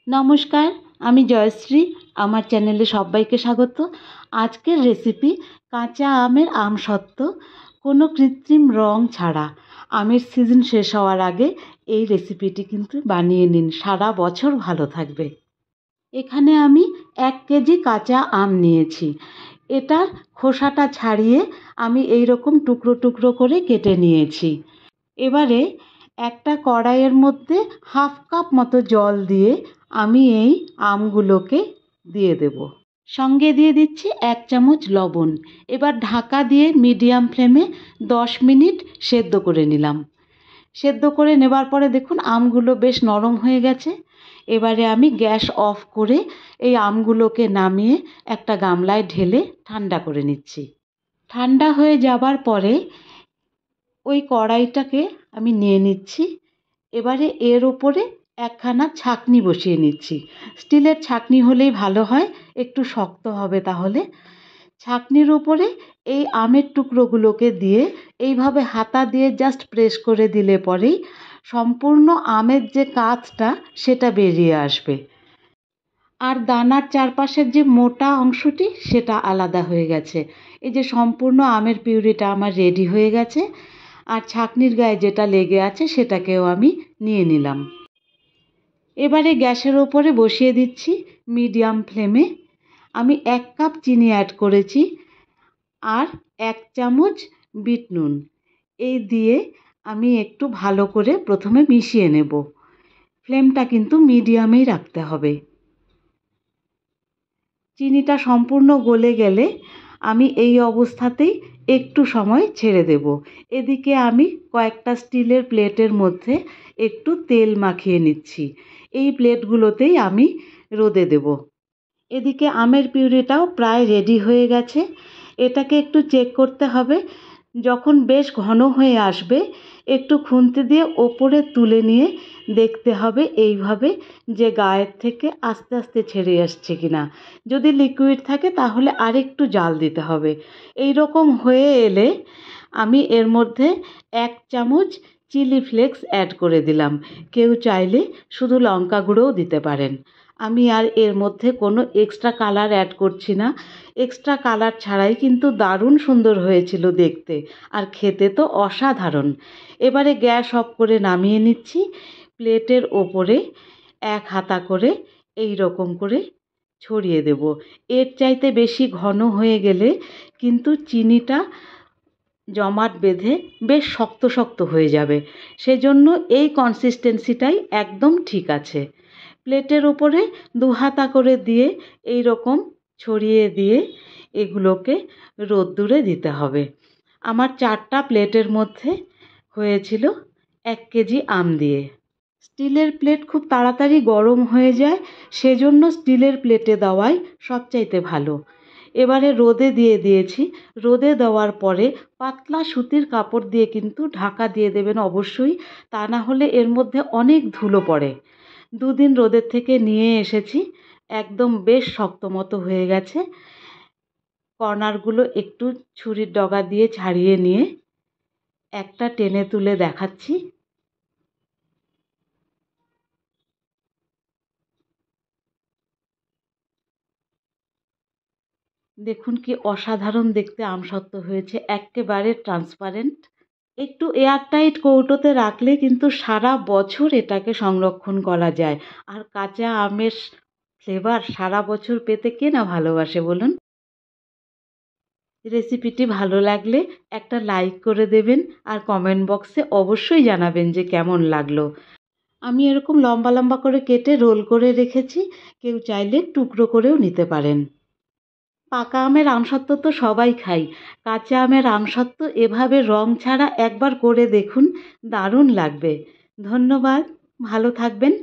নমস্কার, আমি জয়শ্রী। আমার চ্যানেলে সবাইকে স্বাগত। আজকের রেসিপি কাঁচা আমের আমসত্ত্ব, কোনো কৃত্রিম রং ছাড়া। আমের সিজন শেষ হওয়ার আগে এই রেসিপিটি কিন্তু বানিয়ে নিন, সারা বছর ভালো থাকবে। এখানে আমি 1 কেজি কাঁচা আম নিয়েছি। এটার খোসাটা ছাড়িয়ে আমি এই রকম টুকরো টুকরো করে কেটে নিয়েছি। এবারে একটা কড়াইয়ের মধ্যে 1/2 কাপ মতো জল দিয়ে আমি এই আমগুলোকে দিয়ে দেব। সঙ্গে দিয়ে দিচ্ছি 1 চামচ লবণ। এবার ঢাকা দিয়ে মিডিয়াম ফ্লেমে 10 মিনিট সেদ্ধ করে নিলাম। সেদ্ধ করে নেবার পরে দেখুন আমগুলো বেশ নরম হয়ে গেছে। এবারে আমি গ্যাস অফ করে এই আমগুলোকে নামিয়ে একটা গামলায় ঢেলে ঠান্ডা করে নিচ্ছি। ঠান্ডা হয়ে যাবার পরে ওই কড়াইটাকে আমি নিয়ে নিচ্ছি। এবারে এর ওপরে একখানা ছাঁকনি বসিয়ে নিচ্ছি। স্টিলের ছাঁকনি হলেই ভালো হয়, একটু শক্ত হবে তাহলে। ছাঁকনির উপরে এই আমের টুকরোগুলোকে দিয়ে এইভাবে হাতা দিয়ে জাস্ট প্রেস করে দিলে পরেই সম্পূর্ণ আমের যে কাঁচটা সেটা বেরিয়ে আসবে। আর দানার চারপাশের যে মোটা অংশটি সেটা আলাদা হয়ে গেছে। এই যে সম্পূর্ণ আমের পিউরিটা আমার রেডি হয়ে গেছে। আর ছাঁকনির গায়ে যেটা লেগে আছে সেটাকেও আমি নিয়ে নিলাম। এবারে গ্যাসের ওপরে বসিয়ে দিচ্ছি মিডিয়াম ফ্লেমে। আমি 1 কাপ চিনি অ্যাড করেছি আর 1 চামচ বিট নুন। এই দিয়ে আমি একটু ভালো করে প্রথমে মিশিয়ে নেব। ফ্লেমটা কিন্তু মিডিয়ামেই রাখতে হবে। চিনিটা সম্পূর্ণ গলে গেলে আমি এই অবস্থাতেই একটু সময় ছেড়ে দেব। এদিকে আমি কয়েকটা স্টিলের প্লেটের মধ্যে একটু তেল মাখিয়ে নিচ্ছি। এই প্লেটগুলোতেই আমি রোদে দেব। এদিকে আমের পিউরিটাও প্রায় রেডি হয়ে গেছে। এটাকে একটু চেক করতে হবে। যখন বেশ ঘন হয়ে আসবে একটু খুন্তি দিয়ে ওপরে তুলে নিয়ে দেখতে হবে এইভাবে যে গায়ের থেকে আস্তে আস্তে ছেড়ে আসছে কিনা। যদি লিকুইড থাকে তাহলে আরেকটু জাল দিতে হবে। এই রকম হয়ে এলে আমি এর মধ্যে 1 চামচ চিলি ফ্লেক্স অ্যাড করে দিলাম। কেউ চাইলে শুধু লঙ্কা গুঁড়োও দিতে পারেন। আমি আর এর মধ্যে কোনো এক্সট্রা কালার অ্যাড করছি না। এক্সট্রা কালার ছাড়াই কিন্তু দারুণ সুন্দর হয়েছিল দেখতে, আর খেতে তো অসাধারণ। এবারে গ্যাস অফ করে নামিয়ে নিচ্ছি। প্লেটের ওপরে 1 হাতা করে এই রকম করে ছড়িয়ে দেব। এর চাইতে বেশি ঘন হয়ে গেলে কিন্তু চিনিটা জমাট বেঁধে বেশ শক্ত শক্ত হয়ে যাবে। সেজন্য এই কনসিস্টেন্সিটাই একদম ঠিক আছে। প্লেটের ওপরে 2 হাতা করে দিয়ে এই রকম ছড়িয়ে দিয়ে এগুলোকে রোদ্দুরে দিতে হবে। আমার 4টা প্লেটের মধ্যে হয়েছিল 1 কেজি আম দিয়ে। স্টিলের প্লেট খুব তাড়াতাড়ি গরম হয়ে যায়, সেজন্য স্টিলের প্লেটে দেওয়াই সবচাইতে ভালো। এবারে রোদে দিয়ে দিয়েছি। রোদে দেওয়ার পরে পাতলা সুতির কাপড় দিয়ে কিন্তু ঢাকা দিয়ে দেবেন অবশ্যই, তা না হলে এর মধ্যে অনেক ধুলো পড়ে। 2 দিন রোদের থেকে নিয়ে এসেছি, একদম বেশ শক্ত মতো হয়ে গেছে। কর্নারগুলো একটু ছুরির ডগা দিয়ে ছাড়িয়ে নিয়ে একটা টেনে তুলে দেখাচ্ছি। দেখুন কি অসাধারণ দেখতে আমসত্ত্ব হয়েছে, এক্কেবারে ট্রান্সপারেন্ট। একটু এয়ারটাইট কৌটোতে রাখলে কিন্তু সারা বছর এটাকে সংরক্ষণ করা যায়। আর কাঁচা আমের ফ্লেভার সারা বছর পেতে কে না ভালোবাসে বলুন। রেসিপিটি ভালো লাগলে একটা লাইক করে দেবেন আর কমেন্ট বক্সে অবশ্যই জানাবেন যে কেমন লাগলো। আমি এরকম লম্বা লম্বা করে কেটে রোল করে রেখেছি, কেউ চাইলে টুকরো করেও নিতে পারেন। পাকা আমের আমসত্ত্ব তো সবাই খাই, কাঁচা আমের আমসত্ত্ব এভাবে রং ছাড়া একবার করে দেখুন, দারুণ লাগবে। ধন্যবাদ, ভালো থাকবেন।